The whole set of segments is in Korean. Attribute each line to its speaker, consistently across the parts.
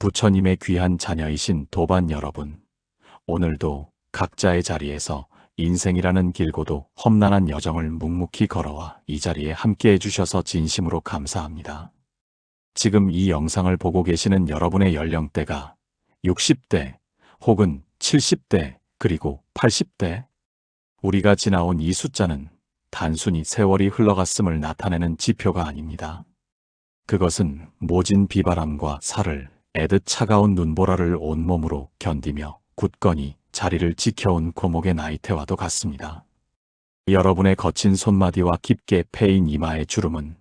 Speaker 1: 부처님의 귀한 자녀이신 도반 여러분, 오늘도 각자의 자리에서 인생이라는 길고도 험난한 여정을 묵묵히 걸어와 이 자리에 함께 해주셔서 진심으로 감사합니다. 지금 이 영상을 보고 계시는 여러분의 연령대가 60대 혹은 70대 그리고 80대, 우리가 지나온 이 숫자는 단순히 세월이 흘러갔음을 나타내는 지표가 아닙니다. 그것은 모진 비바람과 살을 애듯 차가운 눈보라를 온몸으로 견디며 굳건히 자리를 지켜온 고목의 나이테와도 같습니다. 여러분의 거친 손마디와 깊게 패인 이마의 주름은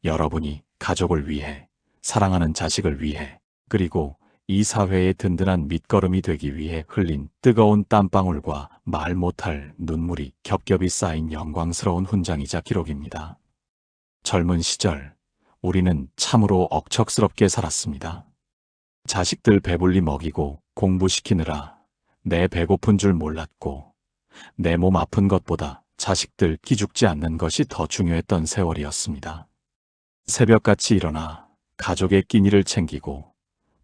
Speaker 1: 여러분이 가족을 위해, 사랑하는 자식을 위해, 그리고 이 사회의 든든한 밑거름이 되기 위해 흘린 뜨거운 땀방울과 말 못할 눈물이 겹겹이 쌓인 영광스러운 훈장이자 기록입니다. 젊은 시절 우리는 참으로 억척스럽게 살았습니다. 자식들 배불리 먹이고 공부시키느라 내 배고픈 줄 몰랐고, 내 몸 아픈 것보다 자식들 기죽지 않는 것이 더 중요했던 세월이었습니다. 새벽같이 일어나 가족의 끼니를 챙기고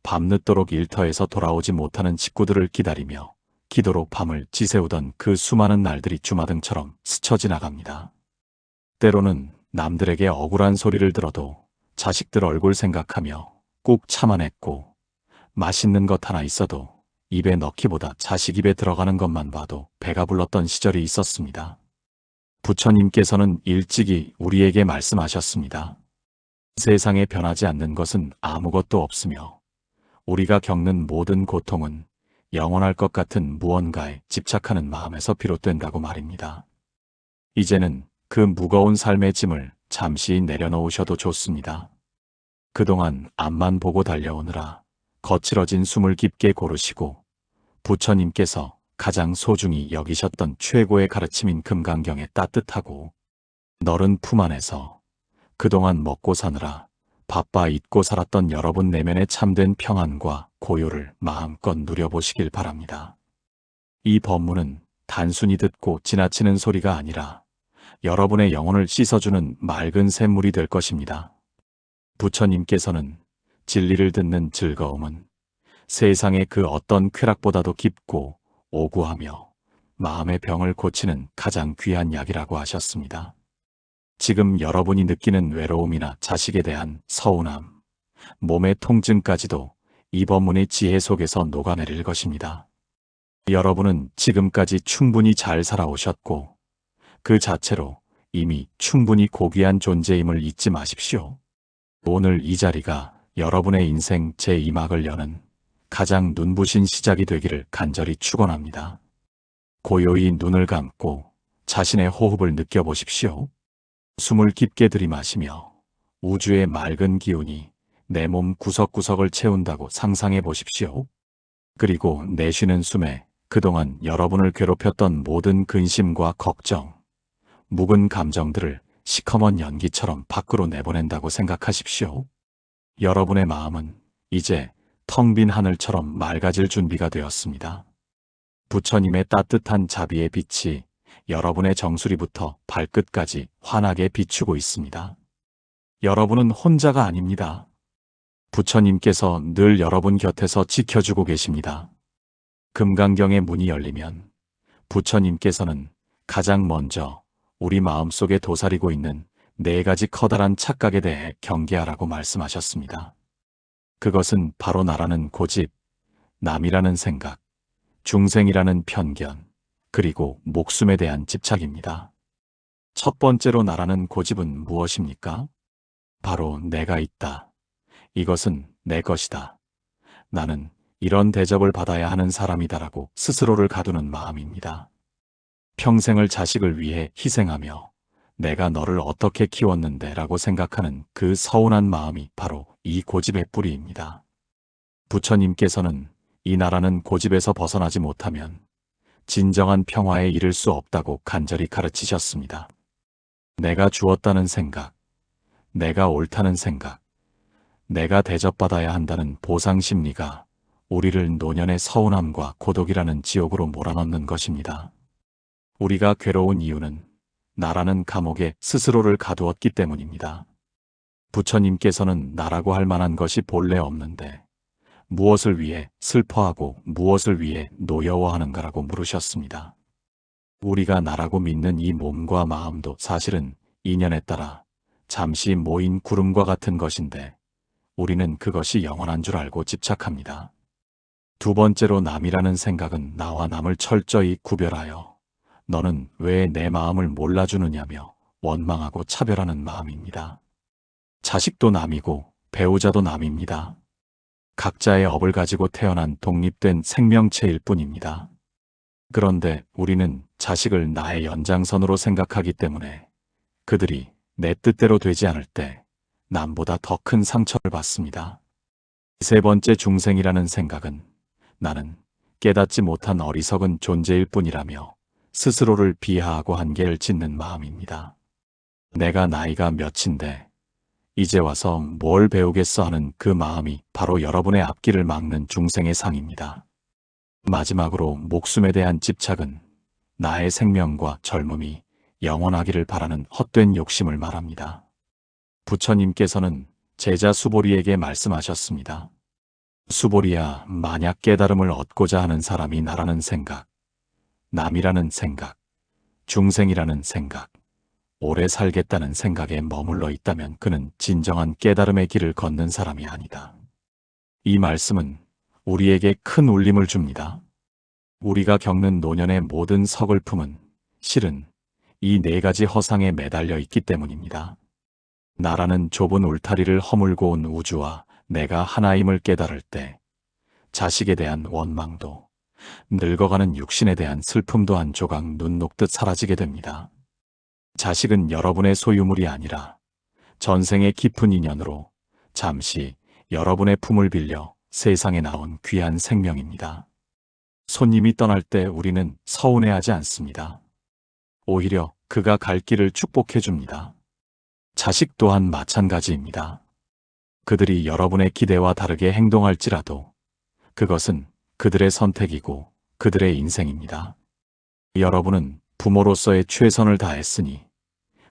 Speaker 1: 밤늦도록 일터에서 돌아오지 못하는 식구들을 기다리며 기도로 밤을 지새우던 그 수많은 날들이 주마등처럼 스쳐 지나갑니다. 때로는 남들에게 억울한 소리를 들어도 자식들 얼굴 생각하며 꾹 참아냈고, 맛있는 것 하나 있어도 입에 넣기보다 자식 입에 들어가는 것만 봐도 배가 불렀던 시절이 있었습니다. 부처님께서는 일찍이 우리에게 말씀하셨습니다. 세상에 변하지 않는 것은 아무것도 없으며 우리가 겪는 모든 고통은 영원할 것 같은 무언가에 집착하는 마음에서 비롯된다고 말입니다. 이제는 그 무거운 삶의 짐을 잠시 내려놓으셔도 좋습니다. 그동안 앞만 보고 달려오느라 거칠어진 숨을 깊게 고르시고 부처님께서 가장 소중히 여기셨던 최고의 가르침인 금강경의 따뜻하고 너른 품 안에서 그동안 먹고 사느라 바빠 잊고 살았던 여러분 내면의 참된 평안과 고요를 마음껏 누려보시길 바랍니다. 이 법문은 단순히 듣고 지나치는 소리가 아니라 여러분의 영혼을 씻어주는 맑은 샘물이 될 것입니다. 부처님께서는 진리를 듣는 즐거움은 세상의 그 어떤 쾌락보다도 깊고 오구하며 마음의 병을 고치는 가장 귀한 약이라고 하셨습니다. 지금 여러분이 느끼는 외로움이나 자식에 대한 서운함, 몸의 통증까지도 이 법문의 지혜 속에서 녹아내릴 것입니다. 여러분은 지금까지 충분히 잘 살아오셨고 그 자체로 이미 충분히 고귀한 존재임을 잊지 마십시오. 오늘 이 자리가 여러분의 인생 제2막을 여는 가장 눈부신 시작이 되기를 간절히 축원합니다. 고요히 눈을 감고 자신의 호흡을 느껴보십시오. 숨을 깊게 들이마시며 우주의 맑은 기운이 내 몸 구석구석을 채운다고 상상해 보십시오. 그리고 내쉬는 숨에 그동안 여러분을 괴롭혔던 모든 근심과 걱정, 묵은 감정들을 시커먼 연기처럼 밖으로 내보낸다고 생각하십시오. 여러분의 마음은 이제 텅 빈 하늘처럼 맑아질 준비가 되었습니다. 부처님의 따뜻한 자비의 빛이 여러분의 정수리부터 발끝까지 환하게 비추고 있습니다. 여러분은 혼자가 아닙니다. 부처님께서 늘 여러분 곁에서 지켜주고 계십니다. 금강경의 문이 열리면 부처님께서는 가장 먼저 우리 마음속에 도사리고 있는 4가지 커다란 착각에 대해 경계하라고 말씀하셨습니다. 그것은 바로 나라는 고집, 남이라는 생각, 중생이라는 편견, 그리고 목숨에 대한 집착입니다. 첫 번째로 나라는 고집은 무엇입니까? 바로 내가 있다. 이것은 내 것이다. 나는 이런 대접을 받아야 하는 사람이다라고 스스로를 가두는 마음입니다. 평생을 자식을 위해 희생하며 내가 너를 어떻게 키웠는데 라고 생각하는 그 서운한 마음이 바로 이 고집의 뿌리입니다. 부처님께서는 이 나라는 고집에서 벗어나지 못하면 진정한 평화에 이를 수 없다고 간절히 가르치셨습니다. 내가 주었다는 생각, 내가 옳다는 생각, 내가 대접받아야 한다는 보상 심리가 우리를 노년의 서운함과 고독이라는 지옥으로 몰아넣는 것입니다. 우리가 괴로운 이유는 나라는 감옥에 스스로를 가두었기 때문입니다. 부처님께서는 나라고 할 만한 것이 본래 없는데 무엇을 위해 슬퍼하고 무엇을 위해 노여워하는가라고 물으셨습니다. 우리가 나라고 믿는 이 몸과 마음도 사실은 인연에 따라 잠시 모인 구름과 같은 것인데 우리는 그것이 영원한 줄 알고 집착합니다. 두 번째로 남이라는 생각은 나와 남을 철저히 구별하여 너는 왜 내 마음을 몰라주느냐며 원망하고 차별하는 마음입니다. 자식도 남이고 배우자도 남입니다. 각자의 업을 가지고 태어난 독립된 생명체일 뿐입니다. 그런데 우리는 자식을 나의 연장선으로 생각하기 때문에 그들이 내 뜻대로 되지 않을 때 남보다 더 큰 상처를 받습니다. 세 번째 중생이라는 생각은 나는 깨닫지 못한 어리석은 존재일 뿐이라며 스스로를 비하하고 한계를 짓는 마음입니다. 내가 나이가 몇인데 이제 와서 뭘 배우겠어 하는 그 마음이 바로 여러분의 앞길을 막는 중생의 상입니다. 마지막으로 목숨에 대한 집착은 나의 생명과 젊음이 영원하기를 바라는 헛된 욕심을 말합니다. 부처님께서는 제자 수보리에게 말씀하셨습니다. 수보리야, 만약 깨달음을 얻고자 하는 사람이 나라는 생각, 남이라는 생각, 중생이라는 생각, 오래 살겠다는 생각에 머물러 있다면 그는 진정한 깨달음의 길을 걷는 사람이 아니다. 이 말씀은 우리에게 큰 울림을 줍니다. 우리가 겪는 노년의 모든 서글픔은 실은 이 네 가지 허상에 매달려 있기 때문입니다. 나라는 좁은 울타리를 허물고 온 우주와 내가 하나임을 깨달을 때 자식에 대한 원망도 늙어가는 육신에 대한 슬픔도 한 조각 눈 녹듯 사라지게 됩니다. 자식은 여러분의 소유물이 아니라 전생의 깊은 인연으로 잠시 여러분의 품을 빌려 세상에 나온 귀한 생명입니다. 손님이 떠날 때 우리는 서운해하지 않습니다. 오히려 그가 갈 길을 축복해 줍니다. 자식 또한 마찬가지입니다. 그들이 여러분의 기대와 다르게 행동할지라도 그것은 그들의 선택이고 그들의 인생입니다. 여러분은 부모로서의 최선을 다했으니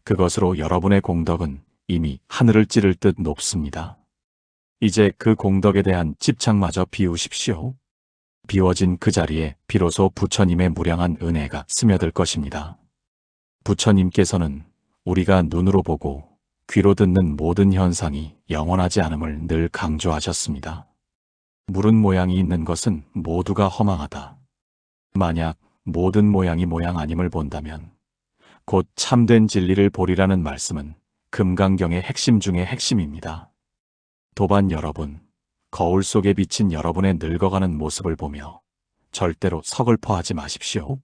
Speaker 1: 그것으로 여러분의 공덕은 이미 하늘을 찌를 듯 높습니다. 이제 그 공덕에 대한 집착마저 비우십시오. 비워진 그 자리에 비로소 부처님의 무량한 은혜가 스며들 것입니다. 부처님께서는 우리가 눈으로 보고 귀로 듣는 모든 현상이 영원하지 않음을 늘 강조하셨습니다. 물은 모양이 있는 것은 모두가 허망하다. 만약 모든 모양이 모양 아님을 본다면 곧 참된 진리를 보리라는 말씀은 금강경의 핵심 중의 핵심입니다. 도반 여러분, 거울 속에 비친 여러분의 늙어가는 모습을 보며 절대로 서글퍼하지 마십시오.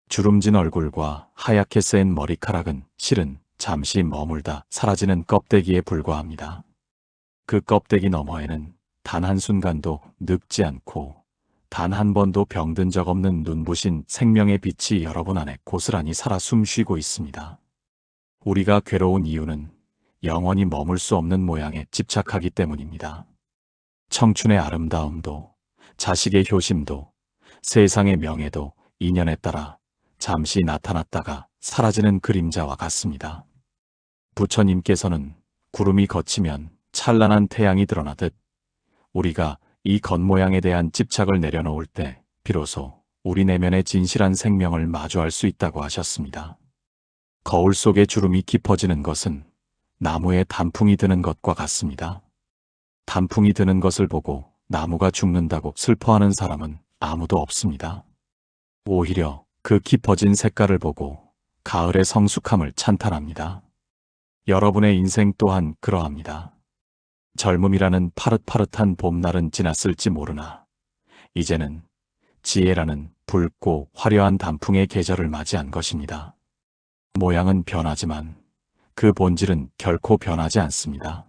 Speaker 1: 주름진 얼굴과 하얗게 센 머리카락은 실은 잠시 머물다 사라지는 껍데기에 불과합니다. 그 껍데기 너머에는 단 한순간도 늙지 않고 단 한 번도 병든 적 없는 눈부신 생명의 빛이 여러분 안에 고스란히 살아 숨쉬고 있습니다. 우리가 괴로운 이유는 영원히 머물 수 없는 모양에 집착하기 때문입니다. 청춘의 아름다움도 자식의 효심도 세상의 명예도 인연에 따라 잠시 나타났다가 사라지는 그림자와 같습니다. 부처님께서는 구름이 걷히면 찬란한 태양이 드러나듯 우리가 이 겉모양에 대한 집착을 내려놓을 때 비로소 우리 내면의 진실한 생명을 마주할 수 있다고 하셨습니다. 거울 속의 주름이 깊어지는 것은 나무에 단풍이 드는 것과 같습니다. 단풍이 드는 것을 보고 나무가 죽는다고 슬퍼하는 사람은 아무도 없습니다. 오히려 그 깊어진 색깔을 보고 가을의 성숙함을 찬탄합니다. 여러분의 인생 또한 그러합니다. 젊음이라는 파릇파릇한 봄날은 지났을지 모르나 이제는 지혜라는 붉고 화려한 단풍의 계절을 맞이한 것입니다. 모양은 변하지만 그 본질은 결코 변하지 않습니다.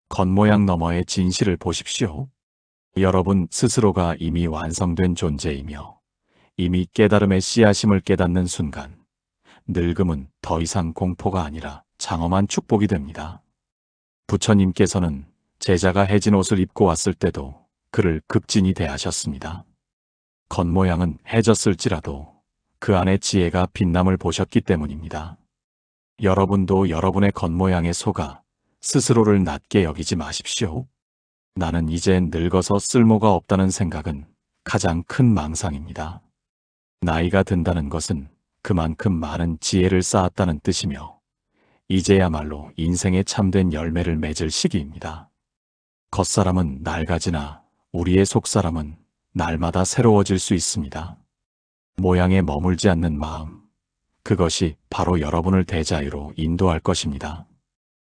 Speaker 1: 겉모양 너머의 진실을 보십시오. 여러분 스스로가 이미 완성된 존재이며 이미 깨달음의 씨앗임을 깨닫는 순간 늙음은 더 이상 공포가 아니라 장엄한 축복이 됩니다. 부처님께서는 제자가 해진 옷을 입고 왔을 때도 그를 극진히 대하셨습니다. 겉모양은 해졌을지라도 그 안에 지혜가 빛남을 보셨기 때문입니다. 여러분도 여러분의 겉모양에 속아 스스로를 낮게 여기지 마십시오. 나는 이제 늙어서 쓸모가 없다는 생각은 가장 큰 망상입니다. 나이가 든다는 것은 그만큼 많은 지혜를 쌓았다는 뜻이며 이제야말로 인생의 참된 열매를 맺을 시기입니다. 겉사람은 낡아지나 우리의 속사람은 날마다 새로워질 수 있습니다. 모양에 머물지 않는 마음, 그것이 바로 여러분을 대자유로 인도할 것입니다.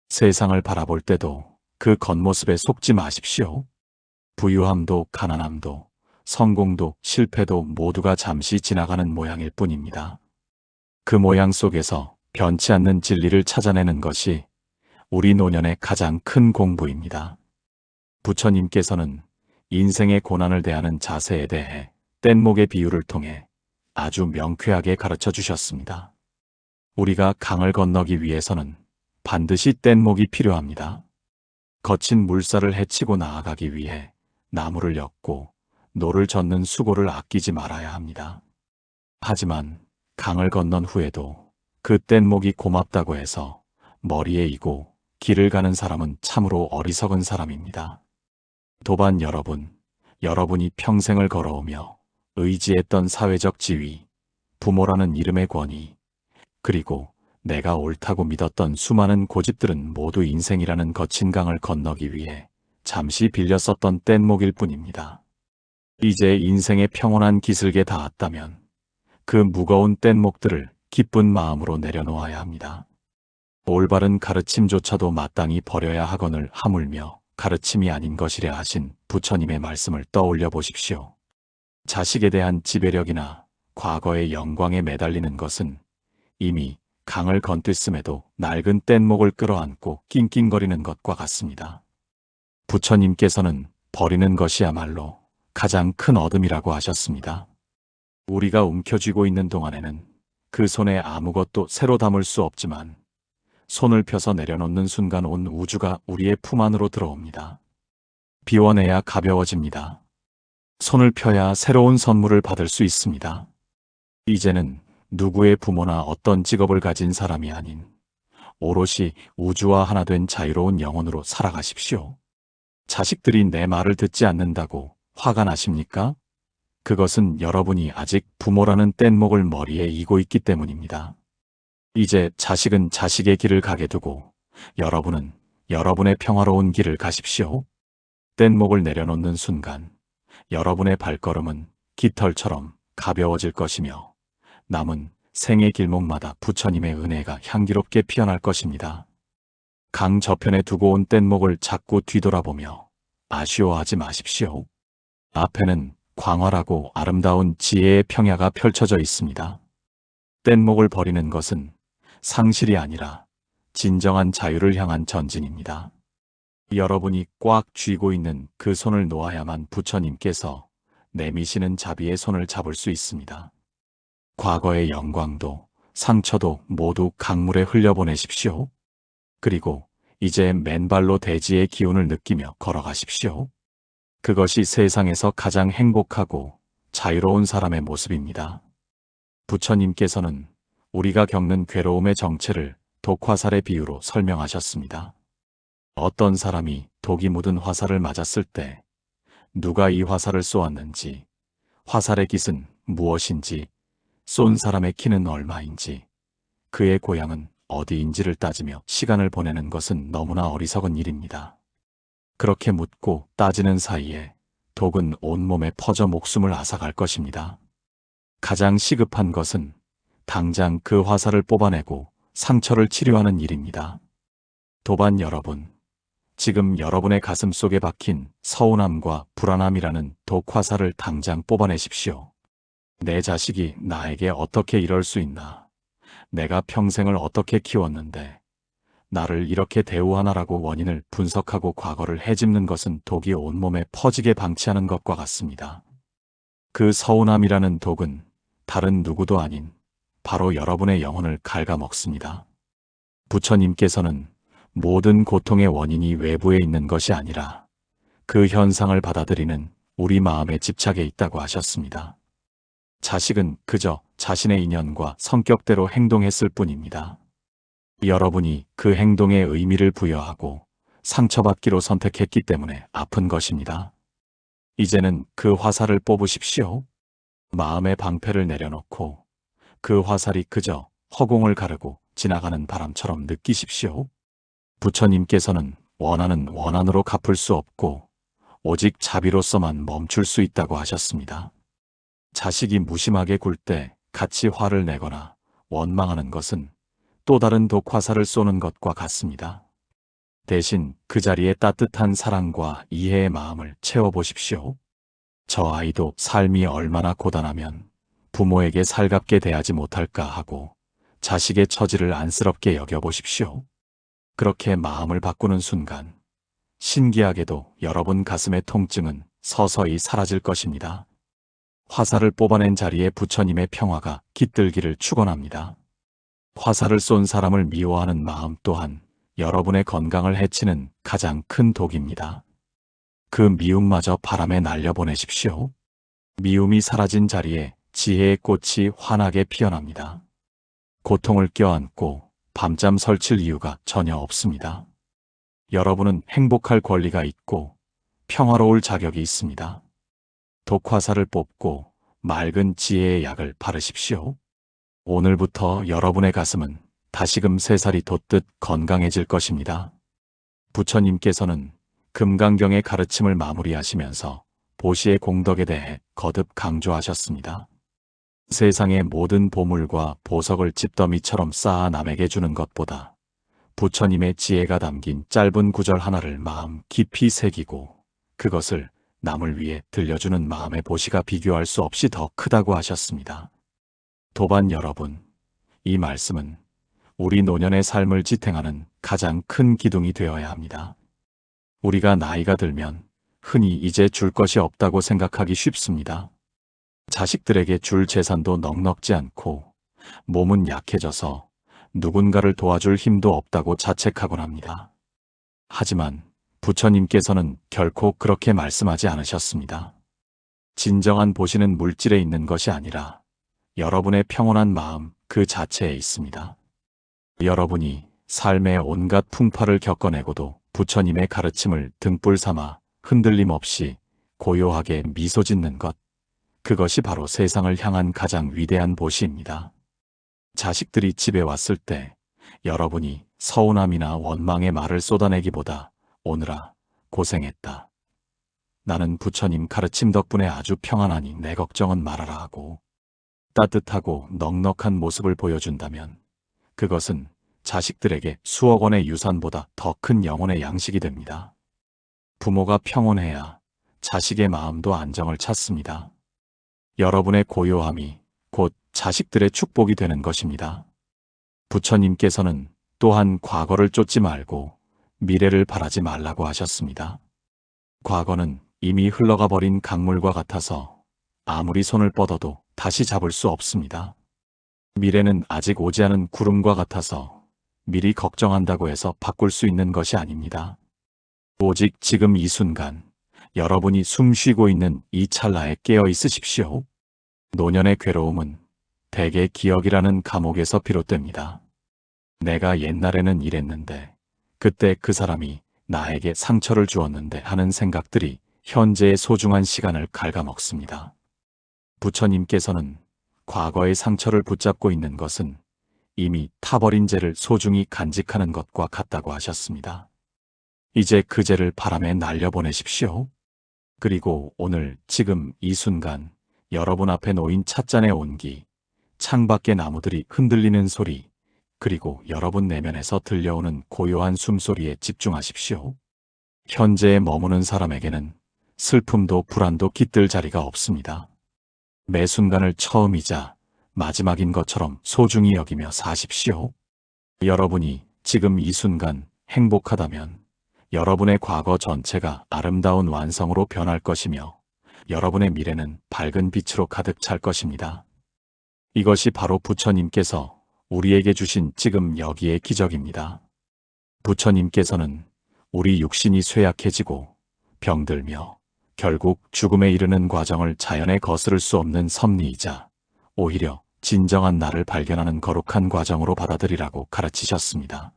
Speaker 1: 세상을 바라볼 때도 그 겉모습에 속지 마십시오. 부유함도 가난함도 성공도 실패도 모두가 잠시 지나가는 모양일 뿐입니다. 그 모양 속에서 변치 않는 진리를 찾아내는 것이 우리 노년의 가장 큰 공부입니다. 부처님께서는 인생의 고난을 대하는 자세에 대해 뗏목의 비유를 통해 아주 명쾌하게 가르쳐 주셨습니다. 우리가 강을 건너기 위해서는 반드시 뗏목이 필요합니다. 거친 물살을 헤치고 나아가기 위해 나무를 엮고 노를 젓는 수고를 아끼지 말아야 합니다. 하지만 강을 건넌 후에도 그 뗏목이 고맙다고 해서 머리에 이고 길을 가는 사람은 참으로 어리석은 사람입니다. 도반 여러분, 여러분이 평생을 걸어오며 의지했던 사회적 지위, 부모라는 이름의 권위, 그리고 내가 옳다고 믿었던 수많은 고집들은 모두 인생이라는 거친 강을 건너기 위해 잠시 빌려 썼던 뗏목일 뿐입니다. 이제 인생의 평온한 기슭에 닿았다면 그 무거운 뗏목들을 기쁜 마음으로 내려놓아야 합니다. 올바른 가르침조차도 마땅히 버려야 하거늘 하물며 가르침이 아닌 것이랴 하신 부처님의 말씀을 떠올려 보십시오. 자식에 대한 지배력이나 과거의 영광에 매달리는 것은 이미 강을 건넜음에도 낡은 뗏목을 끌어안고 낑낑거리는 것과 같습니다. 부처님께서는 버리는 것이야말로 가장 큰 얻음이라고 하셨습니다. 우리가 움켜쥐고 있는 동안에는 그 손에 아무것도 새로 담을 수 없지만 손을 펴서 내려놓는 순간 온 우주가 우리의 품 안으로 들어옵니다. 비워내야 가벼워집니다. 손을 펴야 새로운 선물을 받을 수 있습니다. 이제는 누구의 부모나 어떤 직업을 가진 사람이 아닌 오롯이 우주와 하나 된 자유로운 영혼으로 살아가십시오. 자식들이 내 말을 듣지 않는다고 화가 나십니까? 그것은 여러분이 아직 부모라는 뗏목을 머리에 이고 있기 때문입니다. 이제 자식은 자식의 길을 가게 두고 여러분은 여러분의 평화로운 길을 가십시오. 뗏목을 내려놓는 순간 여러분의 발걸음은 깃털처럼 가벼워질 것이며 남은 생의 길목마다 부처님의 은혜가 향기롭게 피어날 것입니다. 강 저편에 두고 온 뗏목을 자꾸 뒤돌아보며 아쉬워하지 마십시오. 앞에는 광활하고 아름다운 지혜의 평야가 펼쳐져 있습니다. 뗏목을 버리는 것은 상실이 아니라 진정한 자유를 향한 전진입니다. 여러분이 꽉 쥐고 있는 그 손을 놓아야만 부처님께서 내미시는 자비의 손을 잡을 수 있습니다. 과거의 영광도 상처도 모두 강물에 흘려보내십시오. 그리고 이제 맨발로 대지의 기운을 느끼며 걸어가십시오. 그것이 세상에서 가장 행복하고 자유로운 사람의 모습입니다. 부처님께서는 우리가 겪는 괴로움의 정체를 독화살의 비유로 설명하셨습니다. 어떤 사람이 독이 묻은 화살을 맞았을 때 누가 이 화살을 쏘았는지, 화살의 깃은 무엇인지, 쏜 사람의 키는 얼마인지, 그의 고향은 어디인지를 따지며 시간을 보내는 것은 너무나 어리석은 일입니다. 그렇게 묻고 따지는 사이에 독은 온몸에 퍼져 목숨을 앗아갈 것입니다. 가장 시급한 것은 당장 그 화살을 뽑아내고 상처를 치료하는 일입니다. 도반 여러분, 지금 여러분의 가슴 속에 박힌 서운함과 불안함이라는 독화살을 당장 뽑아내십시오. 내 자식이 나에게 어떻게 이럴 수 있나? 내가 평생을 어떻게 키웠는데 나를 이렇게 대우하나라고 원인을 분석하고 과거를 헤집는 것은 독이 온몸에 퍼지게 방치하는 것과 같습니다. 그 서운함이라는 독은 다른 누구도 아닌 바로 여러분의 영혼을 갉아먹습니다. 부처님께서는 모든 고통의 원인이 외부에 있는 것이 아니라 그 현상을 받아들이는 우리 마음에 집착해 있다고 하셨습니다. 자식은 그저 자신의 인연과 성격대로 행동했을 뿐입니다. 여러분이 그 행동에 의미를 부여하고 상처받기로 선택했기 때문에 아픈 것입니다. 이제는 그 화살을 뽑으십시오. 마음의 방패를 내려놓고 그 화살이 그저 허공을 가르고 지나가는 바람처럼 느끼십시오. 부처님께서는 원한은 원한으로 갚을 수 없고 오직 자비로서만 멈출 수 있다고 하셨습니다. 자식이 무심하게 굴 때 같이 화를 내거나 원망하는 것은 또 다른 독화살을 쏘는 것과 같습니다. 대신 그 자리에 따뜻한 사랑과 이해의 마음을 채워보십시오. 저 아이도 삶이 얼마나 고단하면 부모에게 살갑게 대하지 못할까 하고 자식의 처지를 안쓰럽게 여겨보십시오. 그렇게 마음을 바꾸는 순간 신기하게도 여러분 가슴의 통증은 서서히 사라질 것입니다. 화살을 뽑아낸 자리에 부처님의 평화가 깃들기를 축원합니다. 화살을 쏜 사람을 미워하는 마음 또한 여러분의 건강을 해치는 가장 큰 독입니다. 그 미움마저 바람에 날려보내십시오. 미움이 사라진 자리에 지혜의 꽃이 환하게 피어납니다. 고통을 껴안고 밤잠 설칠 이유가 전혀 없습니다. 여러분은 행복할 권리가 있고 평화로울 자격이 있습니다. 독화살을 뽑고 맑은 지혜의 약을 바르십시오. 오늘부터 여러분의 가슴은 다시금 3살이 돋듯 건강해질 것입니다. 부처님께서는 금강경의 가르침을 마무리하시면서 보시의 공덕에 대해 거듭 강조하셨습니다. 세상의 모든 보물과 보석을 집더미처럼 쌓아 남에게 주는 것보다 부처님의 지혜가 담긴 짧은 구절 하나를 마음 깊이 새기고 그것을 남을 위해 들려주는 마음의 보시가 비교할 수 없이 더 크다고 하셨습니다. 도반 여러분, 이 말씀은 우리 노년의 삶을 지탱하는 가장 큰 기둥이 되어야 합니다. 우리가 나이가 들면 흔히 이제 줄 것이 없다고 생각하기 쉽습니다. 자식들에게 줄 재산도 넉넉지 않고 몸은 약해져서 누군가를 도와줄 힘도 없다고 자책하곤 합니다. 하지만 부처님께서는 결코 그렇게 말씀하지 않으셨습니다. 진정한 보시는 물질에 있는 것이 아니라 여러분의 평온한 마음 그 자체에 있습니다. 여러분이 삶의 온갖 풍파를 겪어내고도 부처님의 가르침을 등불 삼아 흔들림 없이 고요하게 미소 짓는 것, 그것이 바로 세상을 향한 가장 위대한 보시입니다. 자식들이 집에 왔을 때 여러분이 서운함이나 원망의 말을 쏟아내기보다 오늘아 고생했다. 나는 부처님 가르침 덕분에 아주 평안하니 내 걱정은 말아라 하고 따뜻하고 넉넉한 모습을 보여준다면 그것은 자식들에게 수억 원의 유산보다 더 큰 영혼의 양식이 됩니다. 부모가 평온해야 자식의 마음도 안정을 찾습니다. 여러분의 고요함이 곧 자식들의 축복이 되는 것입니다. 부처님께서는 또한 과거를 쫓지 말고 미래를 바라지 말라고 하셨습니다. 과거는 이미 흘러가 버린 강물과 같아서 아무리 손을 뻗어도 다시 잡을 수 없습니다. 미래는 아직 오지 않은 구름과 같아서 미리 걱정한다고 해서 바꿀 수 있는 것이 아닙니다. 오직 지금 이 순간 여러분이 숨 쉬고 있는 이 찰나에 깨어 있으십시오. 노년의 괴로움은 대개 기억이라는 감옥에서 비롯됩니다. 내가 옛날에는 이랬는데 그때 그 사람이 나에게 상처를 주었는데 하는 생각들이 현재의 소중한 시간을 갉아먹습니다. 부처님께서는 과거의 상처를 붙잡고 있는 것은 이미 타버린 죄를 소중히 간직하는 것과 같다고 하셨습니다. 이제 그 죄를 바람에 날려보내십시오. 그리고 오늘 지금 이 순간 여러분 앞에 놓인 찻잔의 온기, 창밖의 나무들이 흔들리는 소리, 그리고 여러분 내면에서 들려오는 고요한 숨소리에 집중하십시오. 현재에 머무는 사람에게는 슬픔도 불안도 깃들 자리가 없습니다. 매 순간을 처음이자 마지막인 것처럼 소중히 여기며 사십시오. 여러분이 지금 이 순간 행복하다면 여러분의 과거 전체가 아름다운 완성으로 변할 것이며 여러분의 미래는 밝은 빛으로 가득 찰 것입니다. 이것이 바로 부처님께서 우리에게 주신 지금 여기의 기적입니다. 부처님께서는 우리 육신이 쇠약해지고 병들며 결국 죽음에 이르는 과정을 자연에 거스를 수 없는 섭리이자 오히려 진정한 나를 발견하는 거룩한 과정으로 받아들이라고 가르치셨습니다.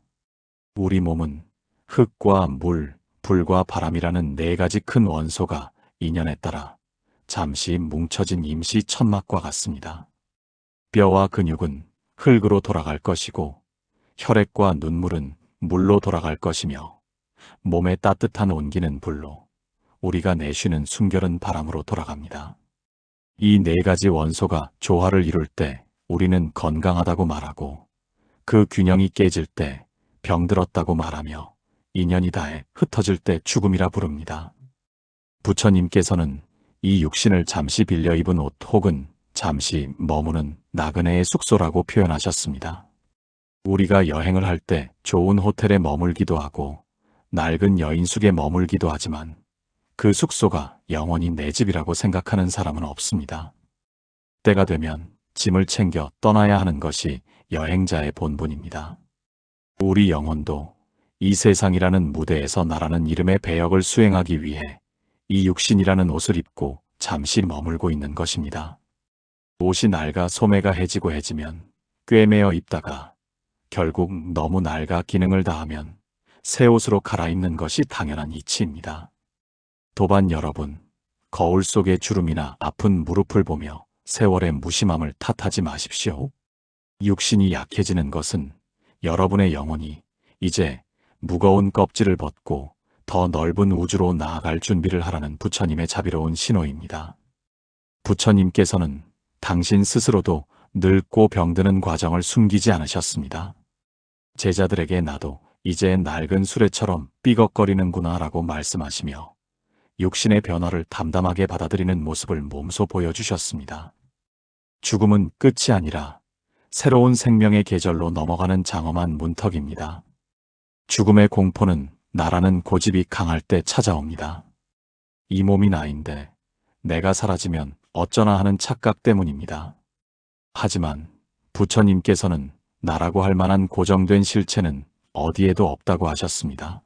Speaker 1: 우리 몸은 흙과 물, 불과 바람이라는 네 가지 큰 원소가 인연에 따라 잠시 뭉쳐진 임시 천막과 같습니다. 뼈와 근육은 흙으로 돌아갈 것이고 혈액과 눈물은 물로 돌아갈 것이며 몸의 따뜻한 온기는 불로, 우리가 내쉬는 숨결은 바람으로 돌아갑니다. 이 네 가지 원소가 조화를 이룰 때 우리는 건강하다고 말하고, 그 균형이 깨질 때 병들었다고 말하며, 인연이 다해 흩어질 때 죽음이라 부릅니다. 부처님께서는 이 육신을 잠시 빌려 입은 옷 혹은 잠시 머무는 나그네의 숙소라고 표현하셨습니다. 우리가 여행을 할 때 좋은 호텔에 머물기도 하고 낡은 여인숙에 머물기도 하지만 그 숙소가 영원히 내 집이라고 생각하는 사람은 없습니다. 때가 되면 짐을 챙겨 떠나야 하는 것이 여행자의 본분입니다. 우리 영혼도 이 세상이라는 무대에서 나라는 이름의 배역을 수행하기 위해 이 육신이라는 옷을 입고 잠시 머물고 있는 것입니다. 옷이 낡아 소매가 해지고 해지면 꿰매어 입다가 결국 너무 낡아 기능을 다하면 새 옷으로 갈아입는 것이 당연한 이치입니다. 도반 여러분, 거울 속의 주름이나 아픈 무릎을 보며 세월의 무심함을 탓하지 마십시오. 육신이 약해지는 것은 여러분의 영혼이 이제 무거운 껍질을 벗고 더 넓은 우주로 나아갈 준비를 하라는 부처님의 자비로운 신호입니다. 부처님께서는 당신 스스로도 늙고 병드는 과정을 숨기지 않으셨습니다. 제자들에게 나도 이제 낡은 수레처럼 삐걱거리는구나 라고 말씀하시며 육신의 변화를 담담하게 받아들이는 모습을 몸소 보여주셨습니다. 죽음은 끝이 아니라 새로운 생명의 계절로 넘어가는 장엄한 문턱입니다. 죽음의 공포는 나라는 고집이 강할 때 찾아옵니다. 이 몸이 나인데 내가 사라지면 어쩌나 하는 착각 때문입니다. 하지만 부처님께서는 나라고 할 만한 고정된 실체는 어디에도 없다고 하셨습니다.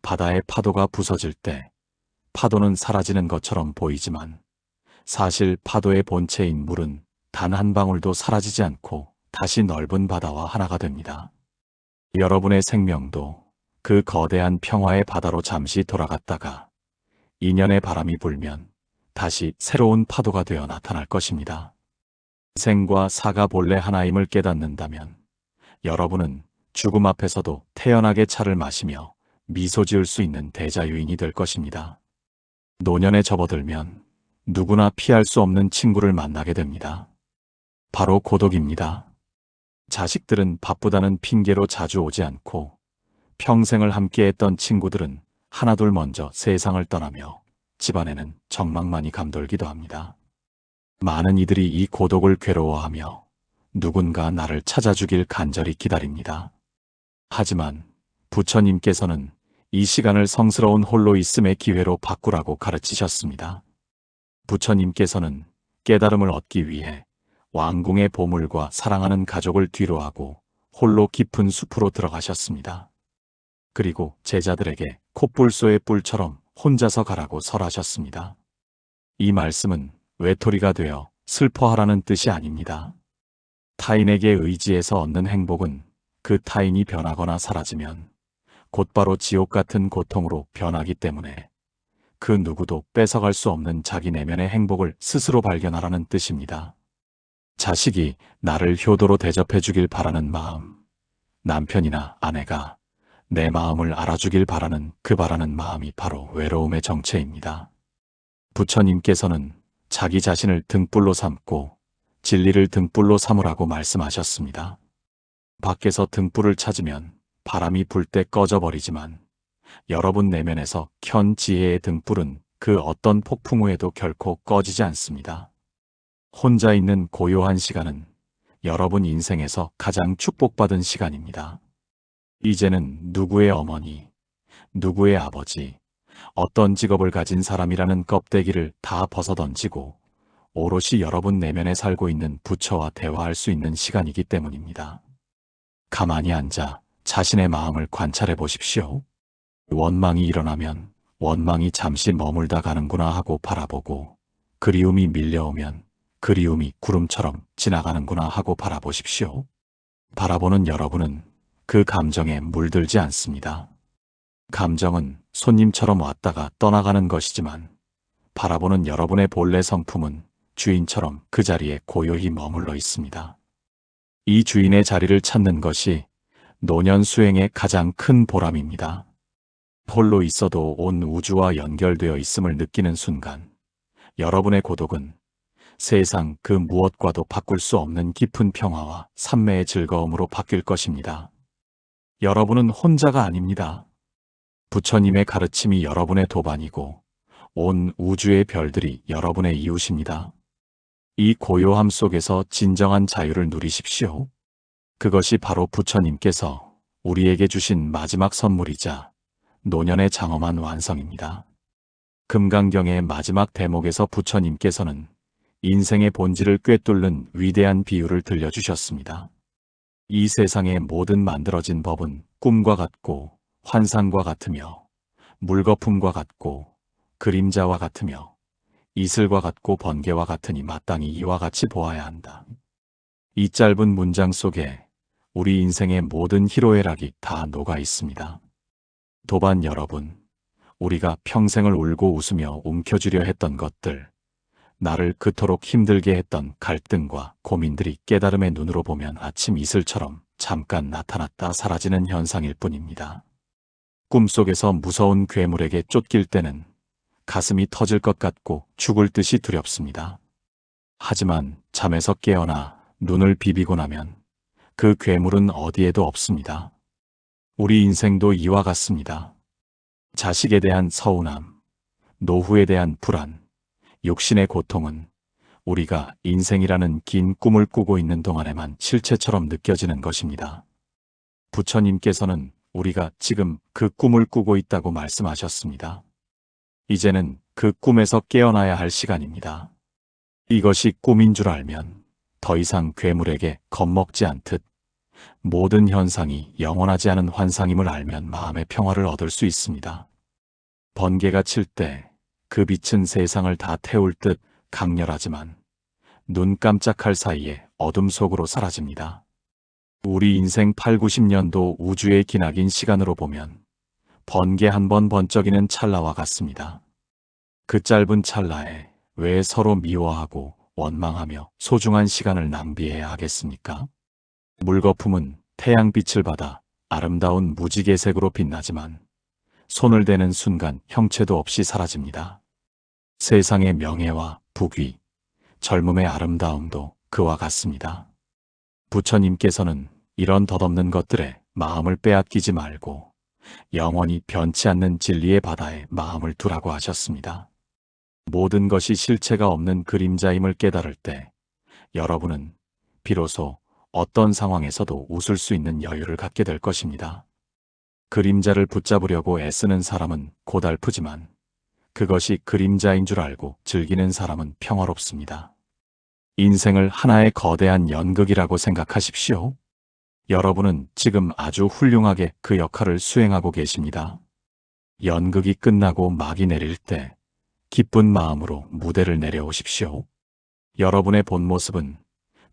Speaker 1: 바다의 파도가 부서질 때 파도는 사라지는 것처럼 보이지만 사실 파도의 본체인 물은 단 한 방울도 사라지지 않고 다시 넓은 바다와 하나가 됩니다. 여러분의 생명도 그 거대한 평화의 바다로 잠시 돌아갔다가 인연의 바람이 불면 다시 새로운 파도가 되어 나타날 것입니다. 생과 사가 본래 하나임을 깨닫는다면 여러분은 죽음 앞에서도 태연하게 차를 마시며 미소 지을 수 있는 대자유인이 될 것입니다. 노년에 접어들면 누구나 피할 수 없는 친구를 만나게 됩니다. 바로 고독입니다. 자식들은 바쁘다는 핑계로 자주 오지 않고 평생을 함께했던 친구들은 하나둘 먼저 세상을 떠나며 집안에는 정막만이 감돌기도 합니다. 많은 이들이 이 고독을 괴로워하며 누군가 나를 찾아주길 간절히 기다립니다. 하지만 부처님께서는 이 시간을 성스러운 홀로 있음의 기회로 바꾸라고 가르치셨습니다. 부처님께서는 깨달음을 얻기 위해 왕궁의 보물과 사랑하는 가족을 뒤로하고 홀로 깊은 숲으로 들어가셨습니다. 그리고 제자들에게 콧불소의 뿔처럼 혼자서 가라고 설하셨습니다. 이 말씀은 외톨이가 되어 슬퍼하라는 뜻이 아닙니다. 타인에게 의지해서 얻는 행복은 그 타인이 변하거나 사라지면 곧바로 지옥 같은 고통으로 변하기 때문에 그 누구도 뺏어갈 수 없는 자기 내면의 행복을 스스로 발견하라는 뜻입니다. 자식이 나를 효도로 대접해 주길 바라는 마음, 남편이나 아내가 내 마음을 알아주길 바라는 그 바라는 마음이 바로 외로움의 정체입니다. 부처님께서는 자기 자신을 등불로 삼고 진리를 등불로 삼으라고 말씀하셨습니다. 밖에서 등불을 찾으면 바람이 불 때 꺼져버리지만 여러분 내면에서 켠 지혜의 등불은 그 어떤 폭풍 후에도 결코 꺼지지 않습니다. 혼자 있는 고요한 시간은 여러분 인생에서 가장 축복받은 시간입니다. 이제는 누구의 어머니, 누구의 아버지, 어떤 직업을 가진 사람이라는 껍데기를 다 벗어던지고 오롯이 여러분 내면에 살고 있는 부처와 대화할 수 있는 시간이기 때문입니다. 가만히 앉아 자신의 마음을 관찰해 보십시오. 원망이 일어나면 원망이 잠시 머물다 가는구나 하고 바라보고, 그리움이 밀려오면 그리움이 구름처럼 지나가는구나 하고 바라보십시오. 바라보는 여러분은 그 감정에 물들지 않습니다. 감정은 손님처럼 왔다가 떠나가는 것이지만 바라보는 여러분의 본래 성품은 주인처럼 그 자리에 고요히 머물러 있습니다. 이 주인의 자리를 찾는 것이 노년 수행의 가장 큰 보람입니다. 홀로 있어도 온 우주와 연결되어 있음을 느끼는 순간 여러분의 고독은 세상 그 무엇과도 바꿀 수 없는 깊은 평화와 산매의 즐거움으로 바뀔 것입니다. 여러분은 혼자가 아닙니다. 부처님의 가르침이 여러분의 도반이고 온 우주의 별들이 여러분의 이웃입니다. 이 고요함 속에서 진정한 자유를 누리십시오. 그것이 바로 부처님께서 우리에게 주신 마지막 선물이자 노년의 장엄한 완성입니다. 금강경의 마지막 대목에서 부처님께서는 인생의 본질을 꿰뚫는 위대한 비유를 들려주셨습니다. 이 세상의 모든 만들어진 법은 꿈과 같고 환상과 같으며 물거품과 같고 그림자와 같으며 이슬과 같고 번개와 같으니 마땅히 이와 같이 보아야 한다. 이 짧은 문장 속에 우리 인생의 모든 희로애락이 다 녹아 있습니다. 도반 여러분, 우리가 평생을 울고 웃으며 움켜쥐려 했던 것들, 나를 그토록 힘들게 했던 갈등과 고민들이 깨달음의 눈으로 보면 아침 이슬처럼 잠깐 나타났다 사라지는 현상일 뿐입니다. 꿈속에서 무서운 괴물에게 쫓길 때는 가슴이 터질 것 같고 죽을 듯이 두렵습니다. 하지만 잠에서 깨어나 눈을 비비고 나면 그 괴물은 어디에도 없습니다. 우리 인생도 이와 같습니다. 자식에 대한 서운함, 노후에 대한 불안, 육신의 고통은 우리가 인생이라는 긴 꿈을 꾸고 있는 동안에만 실체처럼 느껴지는 것입니다. 부처님께서는 우리가 지금 그 꿈을 꾸고 있다고 말씀하셨습니다. 이제는 그 꿈에서 깨어나야 할 시간입니다. 이것이 꿈인 줄 알면 더 이상 괴물에게 겁먹지 않듯 모든 현상이 영원하지 않은 환상임을 알면 마음의 평화를 얻을 수 있습니다. 번개가 칠 때 그 빛은 세상을 다 태울 듯 강렬하지만 눈 깜짝할 사이에 어둠 속으로 사라집니다. 우리 인생 8, 90년도 우주의 기나긴 시간으로 보면 번개 한 번 번쩍이는 찰나와 같습니다. 그 짧은 찰나에 왜 서로 미워하고 원망하며 소중한 시간을 낭비해야 하겠습니까? 물거품은 태양빛을 받아 아름다운 무지개색으로 빛나지만 손을 대는 순간 형체도 없이 사라집니다. 세상의 명예와 부귀, 젊음의 아름다움도 그와 같습니다. 부처님께서는 이런 덧없는 것들에 마음을 빼앗기지 말고 영원히 변치 않는 진리의 바다에 마음을 두라고 하셨습니다. 모든 것이 실체가 없는 그림자임을 깨달을 때 여러분은 비로소 어떤 상황에서도 웃을 수 있는 여유를 갖게 될 것입니다. 그림자를 붙잡으려고 애쓰는 사람은 고달프지만 그것이 그림자인 줄 알고 즐기는 사람은 평화롭습니다. 인생을 하나의 거대한 연극이라고 생각하십시오. 여러분은 지금 아주 훌륭하게 그 역할을 수행하고 계십니다. 연극이 끝나고 막이 내릴 때 기쁜 마음으로 무대를 내려오십시오. 여러분의 본 모습은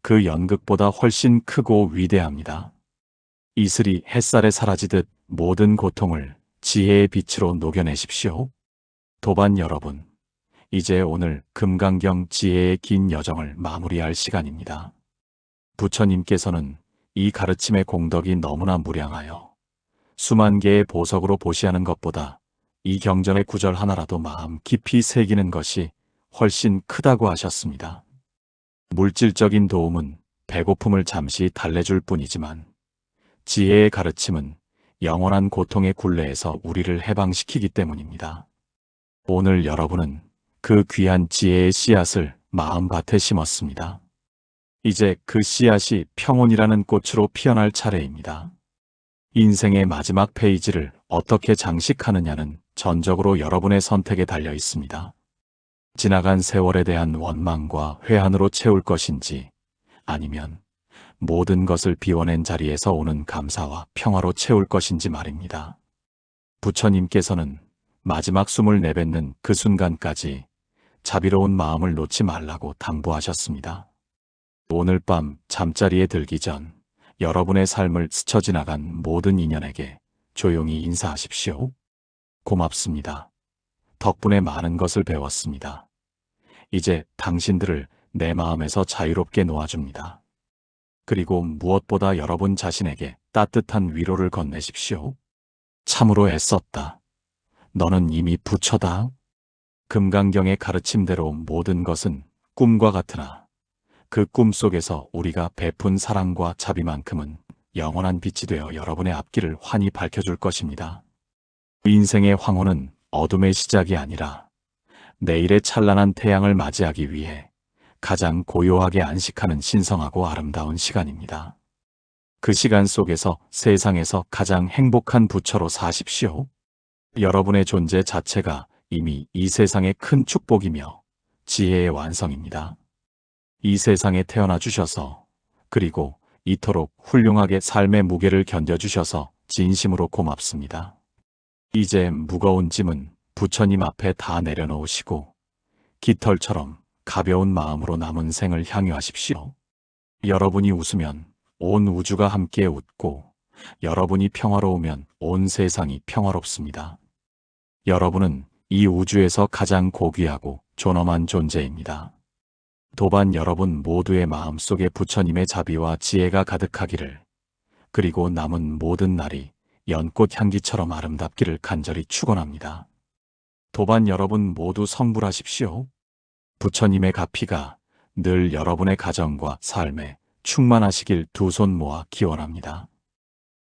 Speaker 1: 그 연극보다 훨씬 크고 위대합니다. 이슬이 햇살에 사라지듯 모든 고통을 지혜의 빛으로 녹여내십시오. 도반 여러분, 이제 오늘 금강경 지혜의 긴 여정을 마무리할 시간입니다. 부처님께서는 이 가르침의 공덕이 너무나 무량하여 수만 개의 보석으로 보시하는 것보다 이 경전의 구절 하나라도 마음 깊이 새기는 것이 훨씬 크다고 하셨습니다. 물질적인 도움은 배고픔을 잠시 달래줄 뿐이지만 지혜의 가르침은 영원한 고통의 굴레에서 우리를 해방시키기 때문입니다. 오늘 여러분은 그 귀한 지혜의 씨앗을 마음밭에 심었습니다. 이제 그 씨앗이 평온이라는 꽃으로 피어날 차례입니다. 인생의 마지막 페이지를 어떻게 장식하느냐는 전적으로 여러분의 선택에 달려 있습니다. 지나간 세월에 대한 원망과 회한으로 채울 것인지 아니면 모든 것을 비워낸 자리에서 오는 감사와 평화로 채울 것인지 말입니다. 부처님께서는 마지막 숨을 내뱉는 그 순간까지 자비로운 마음을 놓지 말라고 당부하셨습니다. 오늘 밤 잠자리에 들기 전 여러분의 삶을 스쳐 지나간 모든 인연에게 조용히 인사하십시오. 고맙습니다. 덕분에 많은 것을 배웠습니다. 이제 당신들을 내 마음에서 자유롭게 놓아줍니다. 그리고 무엇보다 여러분 자신에게 따뜻한 위로를 건네십시오. 참으로 애썼다. 너는 이미 부처다. 금강경의 가르침대로 모든 것은 꿈과 같으나 그 꿈 속에서 우리가 베푼 사랑과 자비만큼은 영원한 빛이 되어 여러분의 앞길을 환히 밝혀줄 것입니다. 인생의 황혼은 어둠의 시작이 아니라 내일의 찬란한 태양을 맞이하기 위해 가장 고요하게 안식하는 신성하고 아름다운 시간입니다. 그 시간 속에서 세상에서 가장 행복한 부처로 사십시오. 여러분의 존재 자체가 이미 이 세상의 큰 축복이며 지혜의 완성입니다. 이 세상에 태어나 주셔서 그리고 이토록 훌륭하게 삶의 무게를 견뎌주셔서 진심으로 고맙습니다. 이제 무거운 짐은 부처님 앞에 다 내려놓으시고 깃털처럼 가벼운 마음으로 남은 생을 향유하십시오. 여러분이 웃으면 온 우주가 함께 웃고 여러분이 평화로우면 온 세상이 평화롭습니다. 여러분은 이 우주에서 가장 고귀하고 존엄한 존재입니다. 도반 여러분 모두의 마음속에 부처님의 자비와 지혜가 가득하기를, 그리고 남은 모든 날이 연꽃 향기처럼 아름답기를 간절히 축원합니다. 도반 여러분 모두 성불하십시오. 부처님의 가피가 늘 여러분의 가정과 삶에 충만하시길 두 손 모아 기원합니다.